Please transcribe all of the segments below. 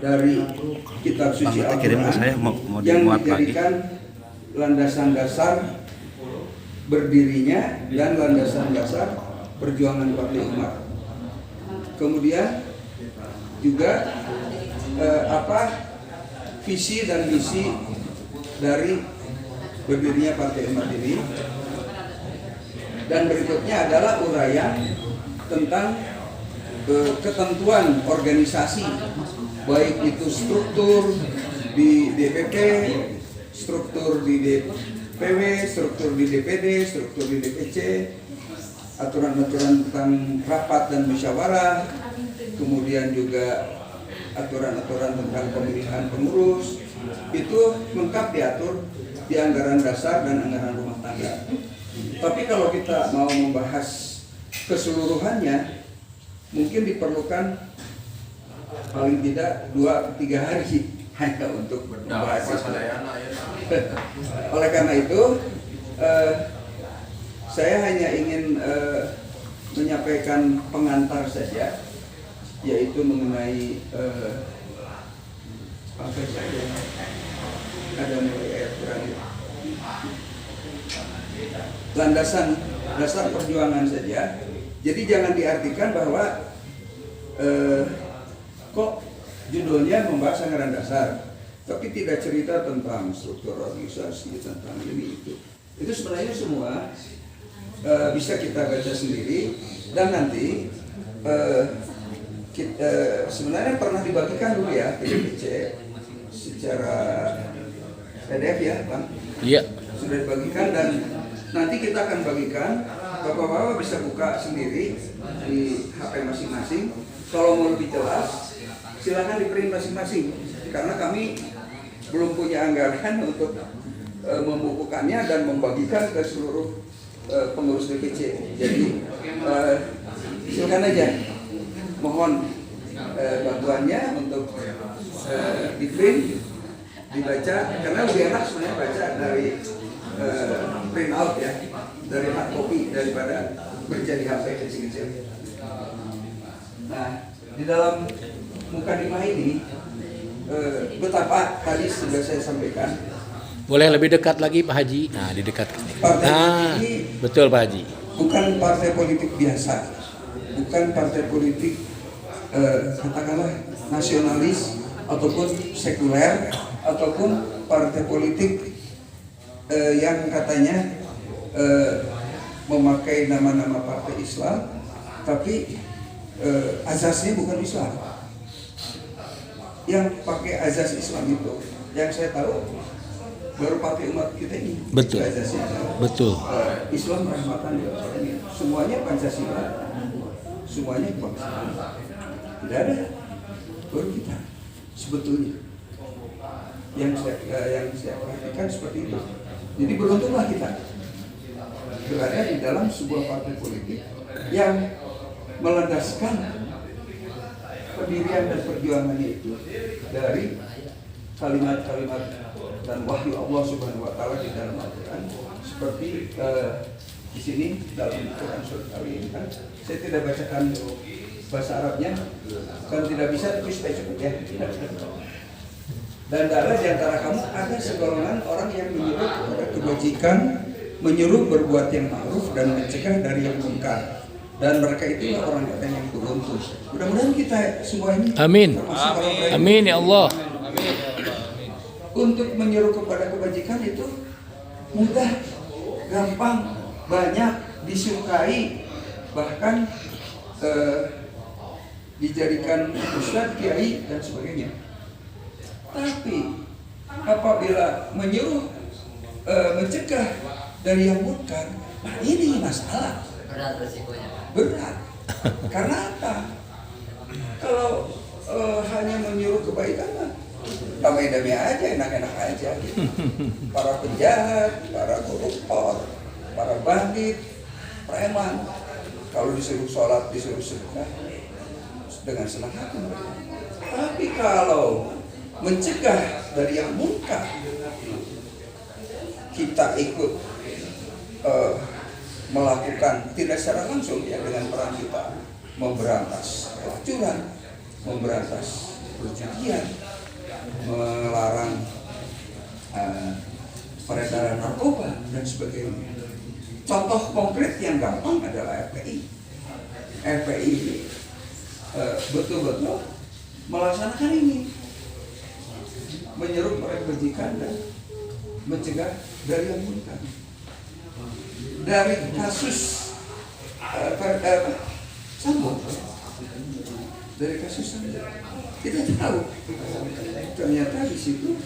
dari kitab suci Al-Quran yang dijadikan landasan dasar berdirinya dan landasan dasar perjuangan Partai Umat. Kemudian juga visi dan misi dari berdirinya Partai Umat ini. Dan berikutnya adalah uraian tentang ketentuan organisasi, baik itu struktur di DPP, struktur di DPW, struktur di DPD, struktur di DPC, aturan-aturan tentang rapat dan musyawarah, kemudian juga aturan-aturan tentang pemilihan pengurus, itu lengkap diatur di anggaran dasar dan anggaran rumah tangga. Tapi kalau kita mau membahas keseluruhannya, mungkin diperlukan paling tidak 2-3 hari hanya untuk membahas itu. Oleh karena itu, saya hanya ingin menyampaikan pengantar saja, yaitu mengenai apa saja ada mulai ayat Quran, landasan dasar perjuangan saja. Jadi jangan diartikan bahwa kok judulnya membahas anggaran dasar, tapi tidak cerita tentang struktur organisasi, tentang ini itu. Itu sebenarnya semua bisa kita baca sendiri, dan nanti sebenarnya pernah dibagikan dulu ya PDPC secara PDF ya, Bang? Iya. Sudah dibagikan, dan nanti kita akan bagikan. Bapak-bapak bisa buka sendiri di HP masing-masing. Kalau mau lebih jelas, silakan di print masing-masing. Karena kami belum punya anggaran untuk membukukannya dan membagikan ke seluruh pengurus DPC. Jadi silakan aja. Mohon bantuannya untuk di print, dibaca, karena lebih enak sebenarnya baca dari print out ya, dari hard copy daripada berjadi HP kecil-kecil. Nah, di dalam mukadimah ini betapa tadi sudah saya sampaikan. Boleh lebih dekat lagi Pak Haji. Nah, di dekat. Ini betul Pak Haji. Bukan partai politik biasa, bukan partai politik katakanlah nasionalis ataupun sekuler, ataupun partai politik yang katanya memakai nama-nama partai Islam, tapi azasnya bukan Islam. Yang pakai azas Islam itu, yang saya tahu baru Partai Umat kita ini. Betul. Azasnya, betul. Islam rahmatan lil alamin. Semuanya Pancasila, semuanya kebangsaan. Tidak ada baru kita sebetulnya. Yang saya perhatikan seperti itu. Jadi beruntunglah kita berada di dalam sebuah partai politik yang melandaskan pendirian dan perjuangannya itu dari kalimat-kalimat dan wahyu Allah Subhanahu wa taala di dalam Al-Qur'an, seperti di sini dalam Quran surat Al-Imran. Saya tidak bacakan bahasa Arabnya, kan tidak bisa, tapi supaya cukup ya. Dan ada di antara kamu ada segolongan orang yang menyuruh kepada kebajikan, menyuruh berbuat yang ma'ruf dan mencegah dari yang munkar. Dan mereka itu orang yang beruntung. Mudah-mudahan kita semua ini. Amin. Amin ya Allah. Untuk menyuruh kepada kebajikan itu mudah, gampang, banyak, disukai, bahkan dijadikan ustadz, kiai dan sebagainya. Tapi apabila menyuruh mencegah dari yang munkar, nah ini masalah. Berat resikonya. Berat. Karena apa? Kalau hanya menyuruh kebaikan mah damai-damai aja, enak-enak aja gitu. Para penjahat, para koruptor, para bandit, preman, kalau disuruh sholat, disuruh sedekah dengan senang hati. Tapi kalau mencegah dari yang munkar, kita ikut melakukan tidak secara langsung ya dengan peran kita memberantas kehancuran, memberantas perjudian, melarang peredaran narkoba dan sebagainya. Contoh konkret yang gampang adalah FPI. FPI ini betul-betul melaksanakan ini, menyeru oleh kebajikan dan mencegah dari yang munkar. Dari kasus Sambo, dari kasus Sambo kita tahu ternyata di situ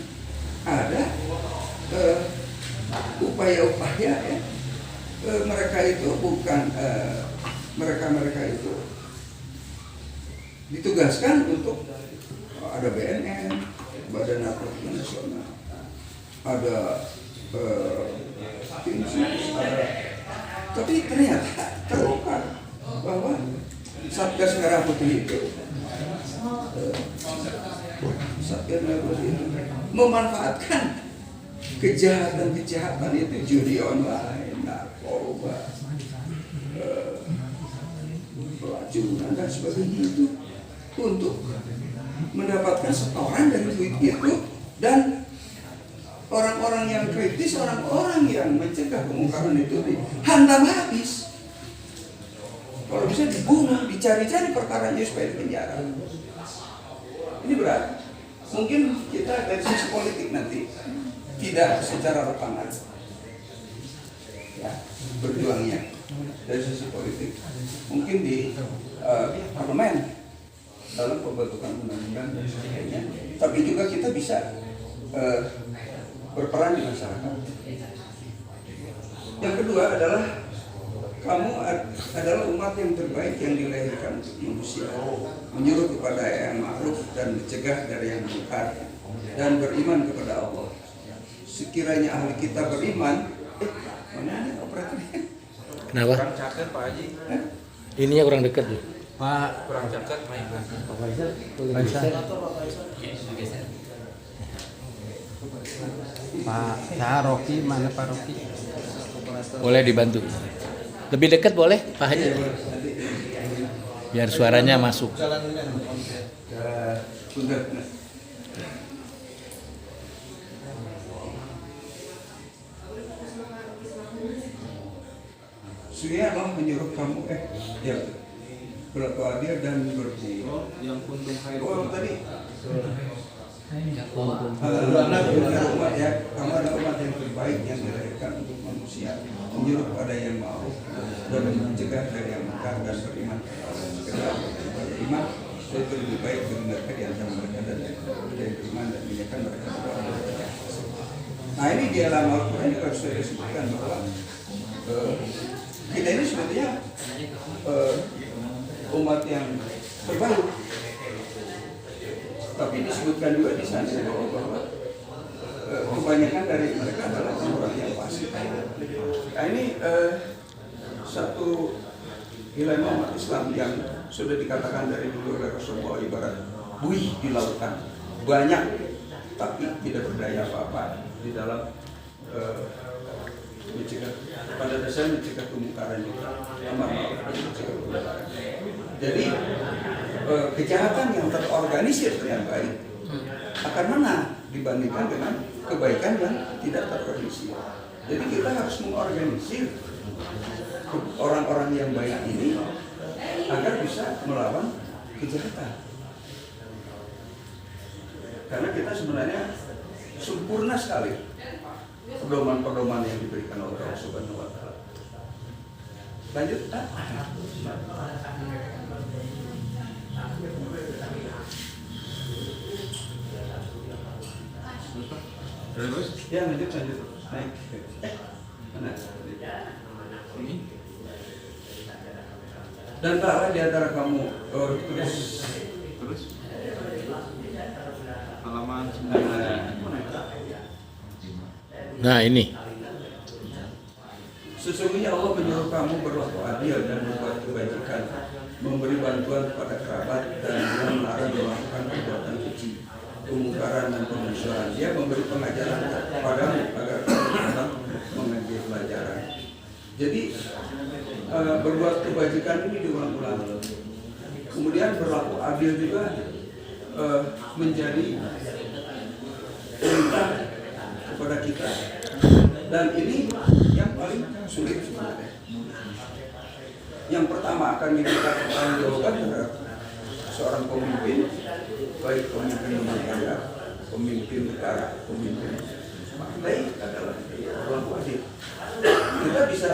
ada upaya-upaya ya. Mereka itu bukan mereka itu ditugaskan untuk ada BNN, Badan Narkotika Nasional, ada tapi ternyata terungkap bahwa Satgas Merah Putih itu memanfaatkan kejahatan itu, judi online, narkoba, pelacuran dan sebagainya itu untuk mendapatkan setoran dari duit itu, dan orang-orang yang kritis, orang-orang yang mencegah kemungkaran itu dihantam habis. Kalau bisa dibunuh, dicari-cari perkaranya supaya dipenjara. Ini berat. Mungkin kita dari sisi politik nanti tidak secara lapangan ya, berjuangnya dari sisi politik. Mungkin di parlemen dalam pembentukan undang-undang dan sebagainya. Tapi juga kita bisa berperan di masyarakat. Yang kedua adalah kamu adalah umat yang terbaik yang dilahirkan untuk manusia, menyuruh kepada yang ma'ruf dan mencegah dari yang munkar, dan beriman kepada Allah. Sekiranya ahli kita beriman, mana ini operatornya? Kenapa? Kurang caket Pak Haji. Ininya kurang dekat tuh. Pak, kurang caket main. Pak Faisal. Pak Rocky, mana Pak Rocky? Boleh dibantu. Lebih dekat boleh Pak Haji? Biar suaranya masuk. Sesungguhnya Allah menyuruh kamu ya berlaku adil dan berbuat Yang kuntum khairu. Oh tadi umat ya, kamu adalah umat yang terbaik yang dilahirkan untuk manusia, menyuruh pada yang mau dan mencegah dari yang munkar dan beriman kepada iman itu lebih baik bagi mereka di antara mereka dan yang beriman dan menyaksikan mereka kepada Allah. Nah ini di dalam Al-Quran juga sudah disebutkan bahwa kita ini sebetulnya umat yang terbaik. Tapi disebutkan juga di sana bahwa kebanyakan dari mereka adalah orang yang fasik. Nah ini satu dilema umat Islam yang sudah dikatakan dari dulu oleh Rasulullah ibarat buih di lautan, banyak tapi tidak berdaya apa-apa di dalam mencegah, pada dasarnya mencegah kemungkaran juga, amar ma'ruf dan mencegah kemungkaran. Jadi kejahatan yang terorganisir dengan baik akan menang dibandingkan dengan kebaikan yang tidak terorganisir. Jadi kita harus mengorganisir orang-orang yang baik ini agar bisa melawan kejahatan. Karena kita sebenarnya sempurna sekali pedoman-pedoman yang diberikan oleh Allah Subhanahu wa Ta'ala. Lanjut. Terus? Ya lanjut. Naik. Mana? Ini. Dan taklah di antara kamu terus Halaman 9. Nah ini. Sesungguhnya Allah menyuruh kamu berlaku adil dan berbuat kebajikan, memberi bantuan kepada kerabat, dan melarang melakukan perbuatan keji, kemungkaran dan pemusuhan. Dia memberi pengajaran kepadamu agar kamu mengambil pelajaran. Jadi berbuat kebajikan ini diulang-ulang. Kemudian berlaku adil juga menjadi perintah kepada kita. Dan ini yang paling sulit sebenarnya. Yang pertama akan diminta pertanggungjawaban terhadap seorang pemimpin, baik pemimpin lembaga, pemimpin negara, pemimpin partai adalah berlaku adil. Kita bisa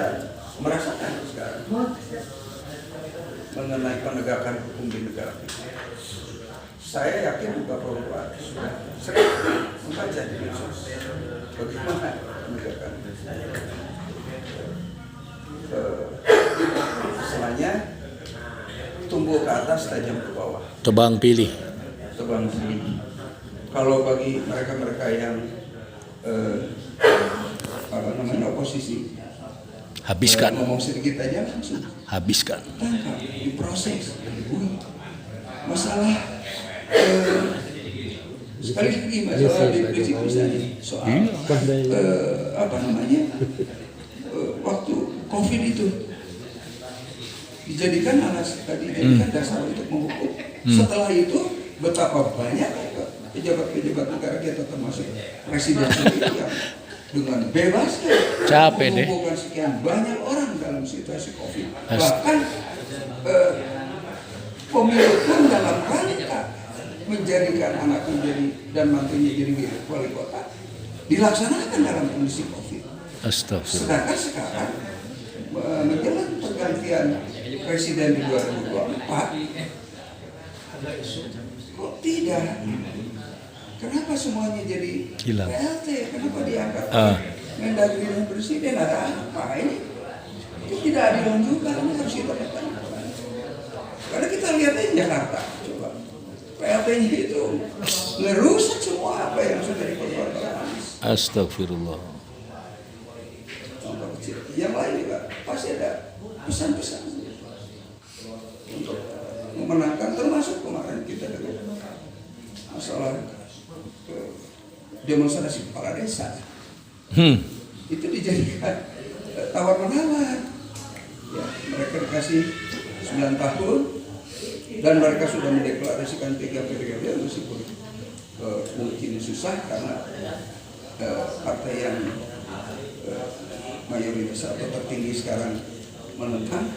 merasakan sekarang mengenai penegakan hukum di negara kita. Saya yakin juga Bapak sudah sering membaca di medsos bagaimana penegakan istilahnya tumbuh ke atas, tajam ke bawah. Tebang pilih. Tebang pilih. Kalau bagi mereka-mereka yang oposisi, Habiskan. ngomong sedikit aja langsung Habiskan. tangkap, diproses, dibunuh. Masalah sekali lagi masalah depresi misalnya soal waktu COVID itu dijadikan dasar untuk menghukum. Setelah itu betapa banyak pejabat-pejabat negara kita termasuk presiden sendiri yang dengan bebas mengumpulkan sekian banyak orang dalam situasi COVID. Bahkan pemilu pun dalam rangka menjadikan anak menjadi dan mantunya jadi wali kota dilaksanakan dalam kondisi COVID. Astagfirullah. Sedangkan sekarang menjelang pergantian presiden di 2024 kok tidak? Kenapa semuanya jadi hilang? PLT? Kenapa diangkat Mendagri dan presiden? Ada apa ini? Itu tidak adil juga. Ini harus kita pertanyakan. Karena kita lihat aja Jakarta, coba PLT-nya itu ngerusak semua apa yang sudah diperbuat oleh Anies. Astagfirullah. Contoh kecil. Yang lain juga pasti ada pesan-pesan untuk memenangkan, termasuk kemarin kita dengar masalah demonstrasi kepala desa. Itu dijadikan tawar-menawar. Ya, mereka dikasih 9 tahun dan mereka sudah mendeklarasikan 3 periode meskipun mungkin susah karena partai yang mayoritas atau tertinggi sekarang menentang,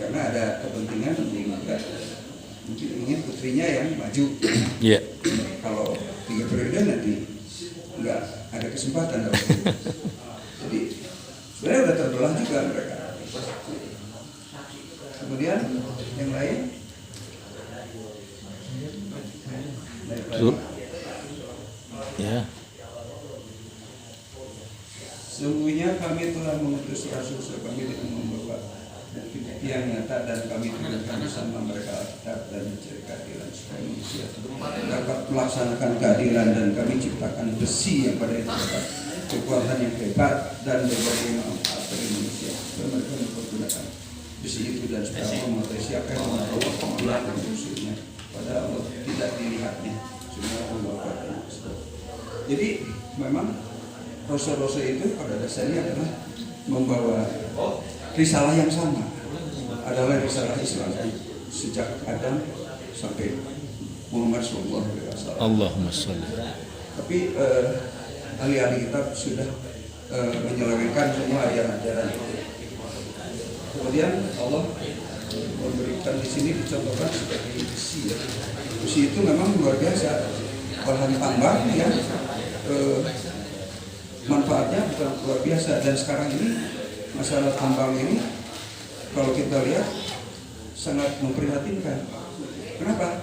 karena ada kepentingan mungkin ingin putrinya yang maju. Iya. Kalau 3 periode nanti nggak ada kesempatan dalam itu. Jadi sebenarnya udah terbelah juga mereka. Kemudian yang lain, ya. Sesungguhnya kami telah mengutus rasul kami dengan membawa bukti yang nyata dan kami turunkan bersama mereka Alkitab dan mencari keadilan supaya manusia dapat melaksanakan keadilan, dan kami ciptakan besi yang pada itu dapat kekuatan yang hebat dan berbagai manfaat bagi manusia supaya mereka mempergunakan besi itu dan supaya menguasai siapa yang membawa kemuliaan dan musuhnya pada Allah tidak dilihatnya semua membawa. Jadi memang rasul-rasul itu pada dasarnya adalah membawa risalah yang sama, adalah risalah Islam sejak Adam sampai Muhammad SAW. Allahumma sholli. Tapi ahli-ahli kitab sudah menyelewengkan semua ajaran-ajaran itu. Kemudian Allah memberikan di sini dicontohkan sebagai besi. Besi itu memang luar biasa, bahan tambang yang manfaatnya bukan luar biasa. Dan sekarang ini masalah tambang ini kalau kita lihat sangat memprihatinkan. Kenapa?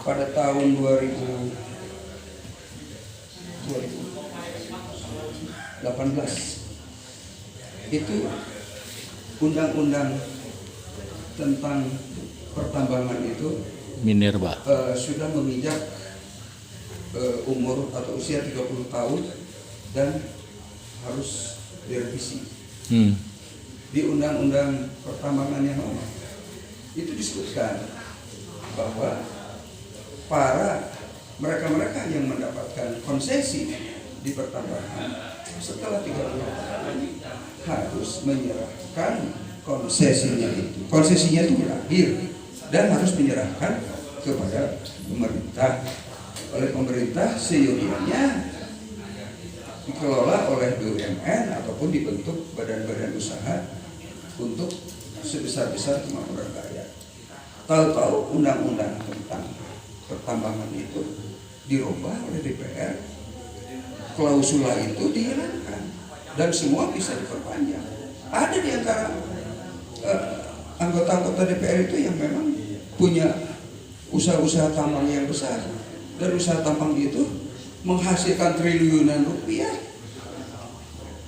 Pada tahun 2018 itu undang-undang tentang pertambangan itu Minerba sudah menginjak umur atau usia 30 tahun dan harus direvisi. Di undang-undang pertambangan yang lama itu disebutkan bahwa para mereka-mereka yang mendapatkan konsesi di pertambangan setelah 30 tahun harus menyerahkan konsesinya itu berakhir dan harus menyerahkan kepada pemerintah. Oleh pemerintah seyogianya dikelola oleh BUMN ataupun dibentuk badan-badan usaha untuk sebesar-besar kemampuan rakyat. Tahu-tahu undang-undang tentang pertambangan itu dirubah oleh DPR, klausula itu dihilangkan dan semua bisa diperpanjang. Ada di antara anggota-anggota DPR itu yang memang punya usaha-usaha tambang yang besar, dan usaha tambang itu menghasilkan triliunan rupiah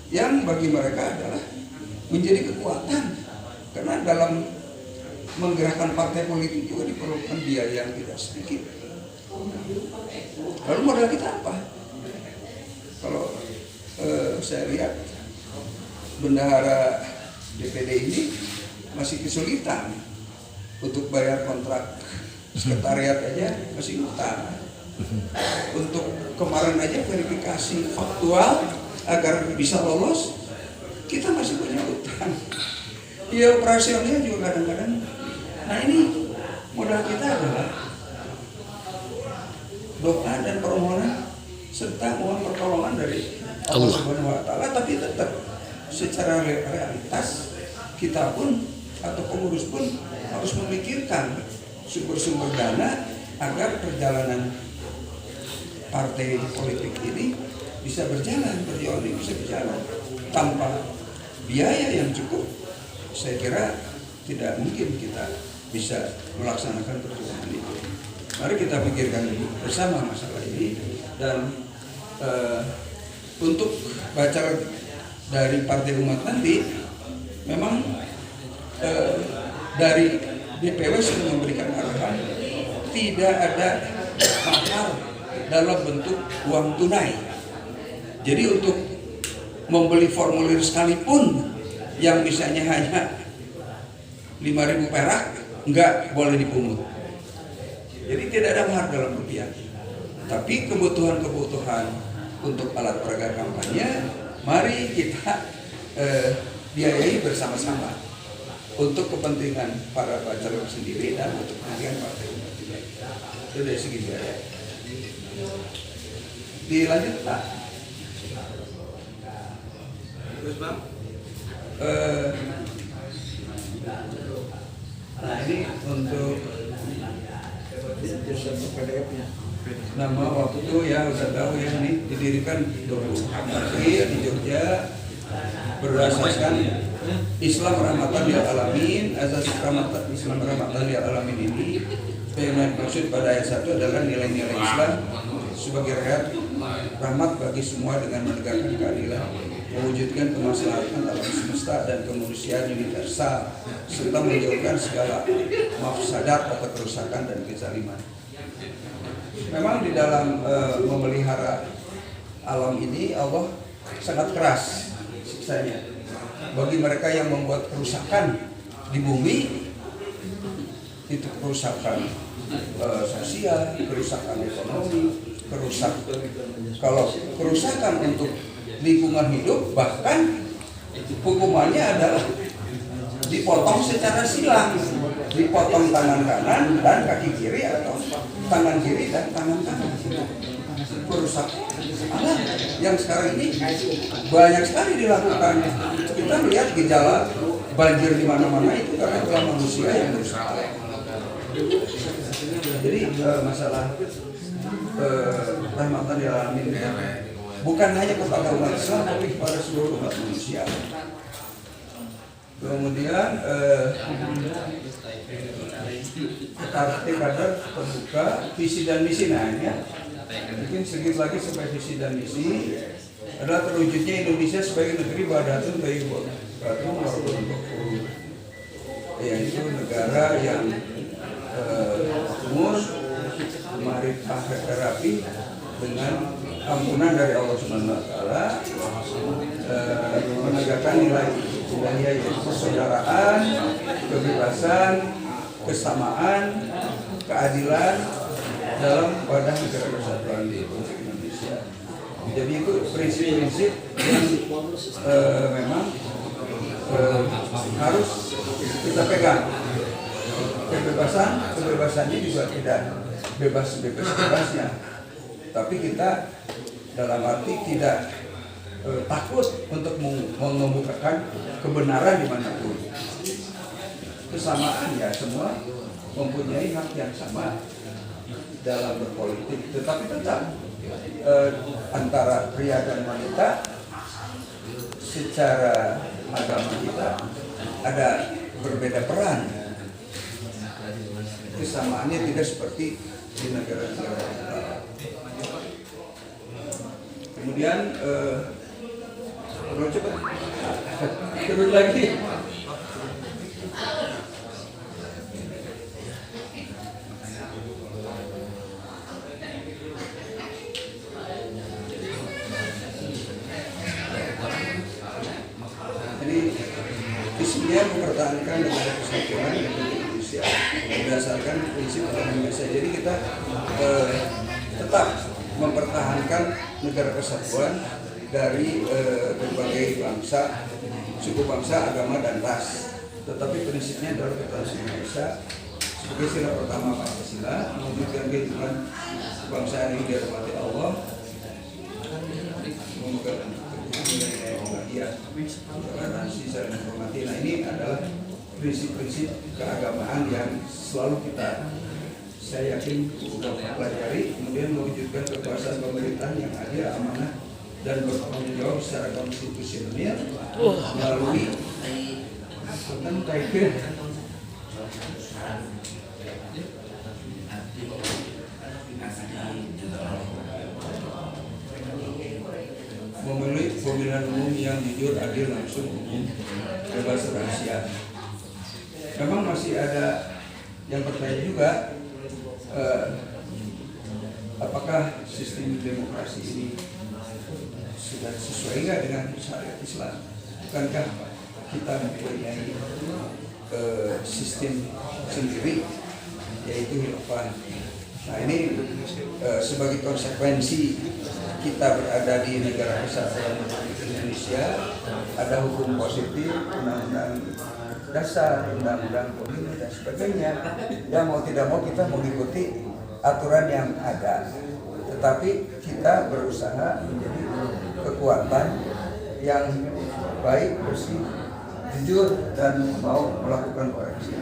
yang bagi mereka adalah menjadi kekuatan, karena dalam menggerakkan partai politik juga diperlukan biaya yang tidak sedikit. Lalu modal kita apa? Kalau saya lihat bendahara DPD ini masih kesulitan untuk bayar kontrak sekretariat aja, masih utang. Untuk kemarin aja verifikasi faktual agar bisa lolos, kita masih punya utang. Ya operasionalnya juga kadang-kadang. Nah ini modal kita adalah doa dan permohonan serta mohon pertolongan dari Allah Subhanahu wa Ta'ala, tapi tetap secara realitas kita pun atau pengurus pun harus memikirkan sumber-sumber dana agar perjalanan partai politik ini bisa berjalan, perjuangan ini bisa berjalan. Tanpa biaya yang cukup, saya kira tidak mungkin kita bisa melaksanakan perjuangan itu. Mari kita pikirkan bersama masalah ini, dan untuk baca dari Partai Umat nanti memang dari DPW sudah memberikan arahan tidak ada mahar dalam bentuk uang tunai. Jadi untuk membeli formulir sekalipun yang misalnya hanya 5.000 perak nggak boleh dipungut. Jadi tidak ada mahar dalam rupiah. Tapi kebutuhan-kebutuhan untuk alat peraga kampanye, mari kita biayai bersama-sama untuk kepentingan para bacalek sendiri dan untuk kepentingan partai umat juga. Itu dari segi biaya. Dilanjut Pak. Terus Bang? Nah ini untuk PDF-nya. Nama waktu ya udah tahu ya, ini didirikan 20 April di Jogja berdasarkan Islam Rahmatan Lil Alamin. Azas Islam Rahmatan Lil Alamin ini yang maksud pada ayat 1 adalah nilai-nilai Islam sebagai rahmat bagi semua dengan menegakkan keadilan, mewujudkan kemaslahatan alam semesta dan kemanusiaan universal, serta menjauhkan segala mafsadat atau kerusakan dan kezaliman. Memang di dalam memelihara alam ini Allah sangat keras siksanya bagi mereka yang membuat kerusakan di bumi. Itu kerusakan sosial, kerusakan ekonomi, kalau kerusakan untuk lingkungan hidup, bahkan hukumannya adalah dipotong secara silang, dipotong tangan kanan dan kaki kiri atau tangan kiri dan tangan kanan. Kerusakan alam yang sekarang ini banyak sekali dilakukan. Kita melihat gejala banjir di mana-mana itu karena ulah manusia yang merusak alam. Jadi masalah rahmatan lil alamin bukan hanya kepada umat Islam tapi kepada seluruh umat manusia. Kemudian partai kader terbuka visi dan misi. Nah ini ya, mungkin sedikit lagi sampai visi dan misi adalah terwujudnya Indonesia sebagai negeri Badatun Bayyibatun Warahmatun, yaitu negara yang makmur, ma'rifah terapi dengan ampunan dari Allah Subhanahu wa Ta'ala, menegakkan nilai ilahiyah yaitu persaudaraan, kebebasan, kesamaan, keadilan dalam wadah negara kesatuan Republik Indonesia. Jadi itu prinsip-prinsip yang memang harus kita pegang. Kebebasannya juga tidak bebasnya, tapi kita dalam arti tidak takut untuk mengemukakan kebenaran dimanapun. Kesamaan ya, semua mempunyai hak yang sama dalam berpolitik, tetapi tetap antara pria dan wanita secara agama kita ada berbeda peran. Kesamaannya tidak seperti di negara-negara kita. Kemudian coba turun lagi. Jadi isinya mempertahankan negara kesatuan Republik Indonesia berdasarkan prinsip agama Indonesia. Jadi kita tetap mempertahankan negara kesatuan dari berbagai bangsa, suku bangsa, agama dan ras. Tetapi prinsipnya adalah kita Indonesia sebagai sila pertama Pancasila, mewujudkan kehidupan bangsa ini dihormati Allah, memegang toleransi, saling menghormati. Nah, ini adalah prinsip-prinsip keagamaan yang selalu saya yakin sudah pelajari, kemudian mewujudkan kekuasaan pemerintahan yang adil, amanah, dan bertanggung jawab secara konstitusional melalui memilih pemilihan umum yang jujur, adil, langsung, umum, bebas rahasia. Memang masih ada yang bertanya juga, apakah sistem demokrasi ini sudah sesuai nggak dengan syariat Islam? Bukankah kita mempunyai sistem sendiri, yaitu khilafah? Nah, ini sebagai konsekuensi kita berada di negara kesatuan Republik Indonesia, ada hukum positif, undang-undang dasar, undang-undang pemilu dan sebagainya. Ya mau tidak mau kita mengikuti aturan yang ada, tetapi kita berusaha menjadi kekuatan yang baik, bersih, jujur, dan mau melakukan koreksi.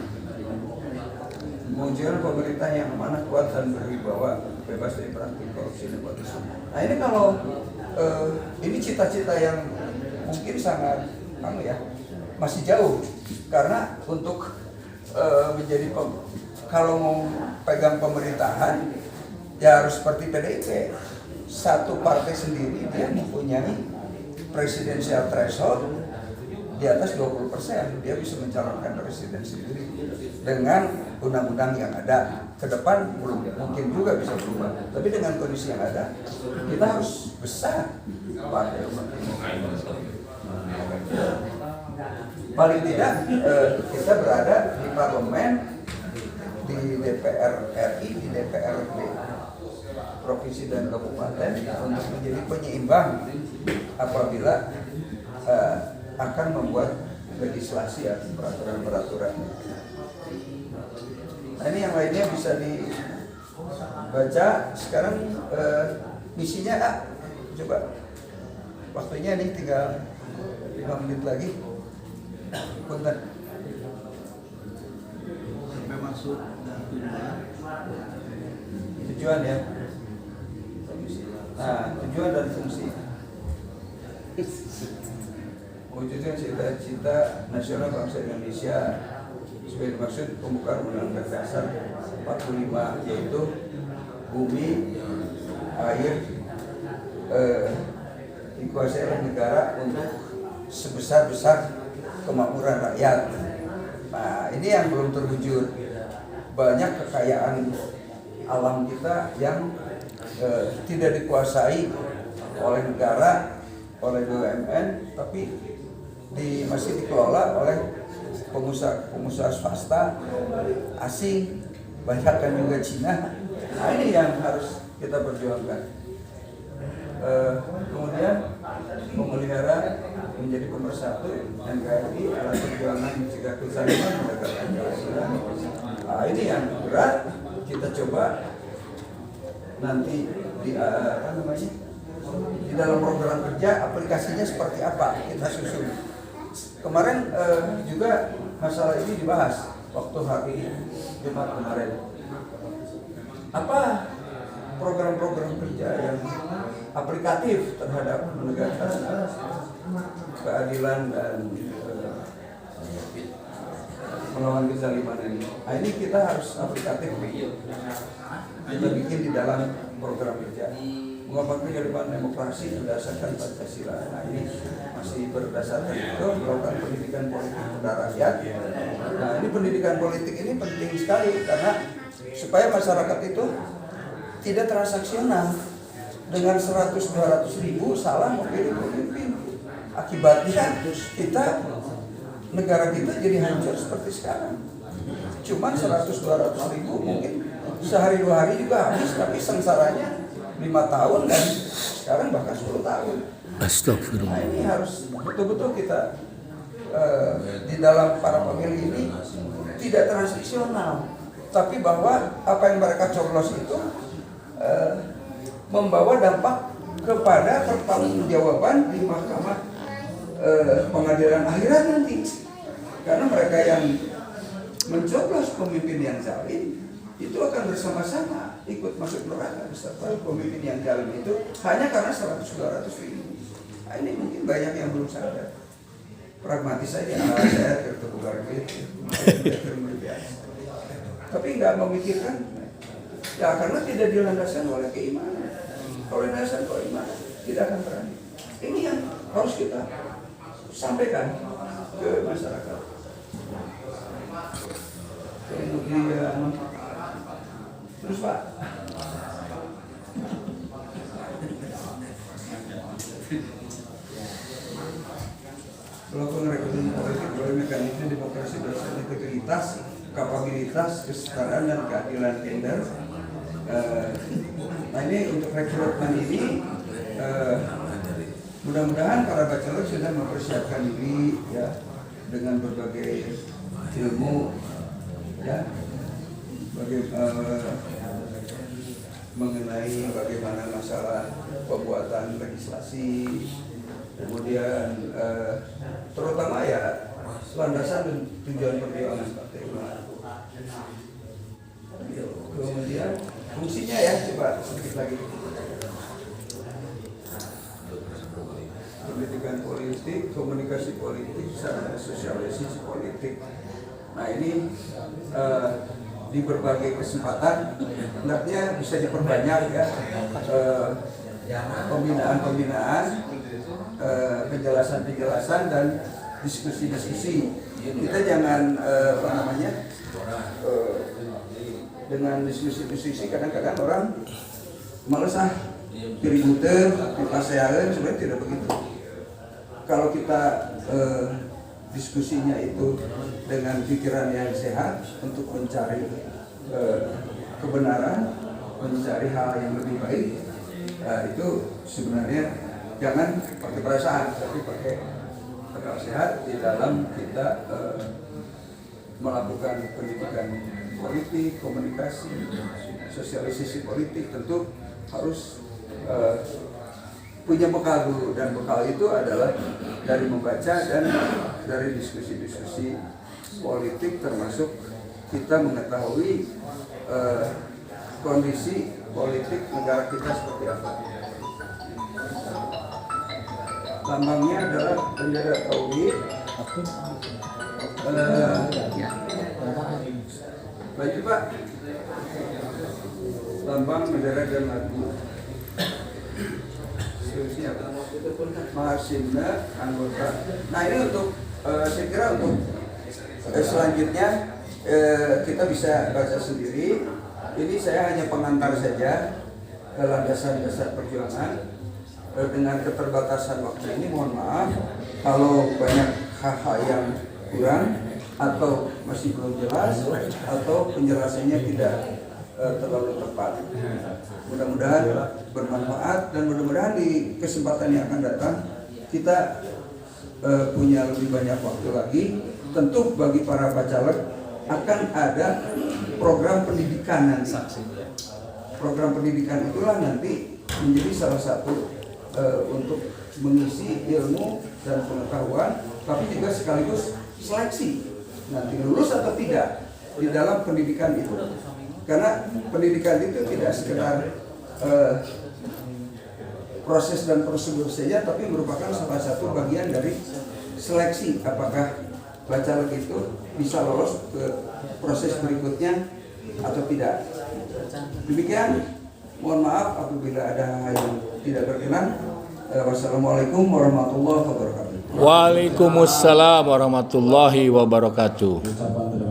Mewujudkan pemerintah yang amanah, kuat, dan berwibawa, bebas dari praktik korupsi dan nepotisme. Nah, ini kalau ini cita-cita yang mungkin sangat masih jauh, karena untuk menjadi kalau mau pegang pemerintahan ya harus seperti PDIP, satu partai sendiri dia mempunyai presidensial threshold di atas 20%, dia bisa mencalonkan presiden sendiri dengan undang-undang yang ada. Ke depan belum mungkin juga bisa berubah, tapi dengan kondisi yang ada kita harus besar partai umat. Paling tidak kita berada di parlemen, di DPR RI, di DPRD provinsi dan kabupaten untuk menjadi penyeimbang apabila akan membuat legislasi atau peraturan-peraturan. Nah, ini yang lainnya bisa dibaca. Sekarang misinya coba waktunya nih tinggal 5 menit lagi. Punten. Sampai masuk dan tujuan ya. Nah, tujuan dan fungsi. Wujudkan cita-cita nasional bangsa Indonesia sebagai dimaksud pembukaan Undang-Undang Dasar 45, yaitu bumi, air dikuasai oleh negara untuk sebesar-besar kemakmuran rakyat. Nah, ini yang belum terwujud. Banyak kekayaan alam kita yang tidak dikuasai oleh negara, oleh BUMN, tapi masih dikelola oleh pengusaha swasta asing, banyak kan juga Cina. Nah, ini yang harus kita perjuangkan. Kemudian memelihara menjadi pemersatu NKRI, alat perjuangan mencegah kezaliman, menegakkan Pancasila. Nah, ini yang berat kita coba nanti di di dalam program kerja aplikasinya seperti apa kita susun. Kemarin juga masalah ini dibahas waktu hari Jumat kemarin. Apa program-program kerja yang aplikatif terhadap menegakkan keadilan dan melawan kezaliman ini. Nah, ini kita harus aplikatif. Kita bikin di dalam program kerja. Mengembangkan kehidupan demokrasi berdasarkan Pancasila. Nah, ini masih berdasarkan itu melakukan pendidikan politik kepada rakyat. Nah, ini pendidikan politik ini penting sekali karena supaya masyarakat itu tidak transaksional dengan 100-200 ribu salah memilih pemimpin. Akibatnya kita negara kita jadi hancur seperti sekarang. Cuman 100-200 ribu mungkin sehari 2 hari juga habis, tapi sengsaranya 5 tahun dan sekarang bahkan 10 tahun. Astagfirullah. Nah, ini harus betul-betul kita di dalam para pemilih ini tidak transaksional, tapi bahwa apa yang mereka coblos itu membawa dampak kepada pertanggungjawaban di mahkamah pengadilan akhirat nanti. Karena mereka yang mencoblos pemimpin yang zalim itu akan bersama-sama ikut masuk neraka beserta pemimpin yang zalim itu hanya karena 100-200 ribu. Nah, ini mungkin banyak yang belum sadar. Pragmatis saja, saya tertukar gitu, tapi nggak memikirkan. Ya karena tidak dilandaskan oleh keimanan. Kalau dilandaskan oleh keimanan tidak akan berani. Ini yang harus kita sampaikan ke masyarakat. Kemudian terus Pak, melakukan rekrutmen politik melalui mekanisme demokrasi berdasarkan integritas, kapabilitas, kesetaraan dan keadilan gender. Nah ini untuk rekrutmen ini mudah-mudahan para bacalek sudah mempersiapkan diri ya dengan berbagai ilmu ya mengenai bagaimana masalah pembuatan legislasi, kemudian terutama ya landasan dan tujuan perjuangan partai umat. Kemudian fungsinya ya coba sedikit lagi. Pendidikan politik, komunikasi politik, sosialisasi politik. Nah ini di berbagai kesempatan hendaknya bisa diperbanyak ya pembinaan-pembinaan, penjelasan-penjelasan dan diskusi-diskusi. Kita jangan dengan diskusi-diskusi kadang-kadang orang males keributan, dikasehakeun, sebenarnya tidak begitu. Kalau kita diskusinya itu dengan pikiran yang sehat untuk mencari kebenaran, mencari hal yang lebih baik, itu sebenarnya jangan pakai perasaan, tapi pakai akal sehat di dalam kita melakukan pendidikan politik, komunikasi, sosialisasi politik. Tentu harus punya bekal dulu, dan bekal itu adalah dari membaca dan dari diskusi-diskusi politik, termasuk kita mengetahui kondisi politik negara kita seperti apa. Lambangnya adalah bendera tauhid. Baik Pak, lambang bendera dan lagu. Mahasimna anggota. Nah ini untuk saya kira untuk selanjutnya kita bisa baca sendiri. Ini saya hanya pengantar saja ke landasan dasar perjuangan. Dengan keterbatasan waktu ini mohon maaf kalau banyak hal-hal yang kurang atau masih belum jelas atau penjelasannya tidak terlalu tepat. Mudah-mudahan bermanfaat dan mudah-mudahan di kesempatan yang akan datang kita punya lebih banyak waktu lagi. Tentu bagi para bacaleg akan ada program pendidikan nanti. Program pendidikan itulah nanti menjadi salah satu untuk mengisi ilmu dan pengetahuan, tapi juga sekaligus seleksi nanti lulus atau tidak di dalam pendidikan itu. Karena pendidikan itu tidak sekedar proses dan prosedur saja, tapi merupakan salah satu bagian dari seleksi apakah bacaleg itu bisa lolos ke proses berikutnya atau tidak. Demikian, mohon maaf apabila ada hal yang tidak berkenan. Wassalamualaikum warahmatullahi wabarakatuh. Waalaikumsalam warahmatullahi wabarakatuh. Ucapan terima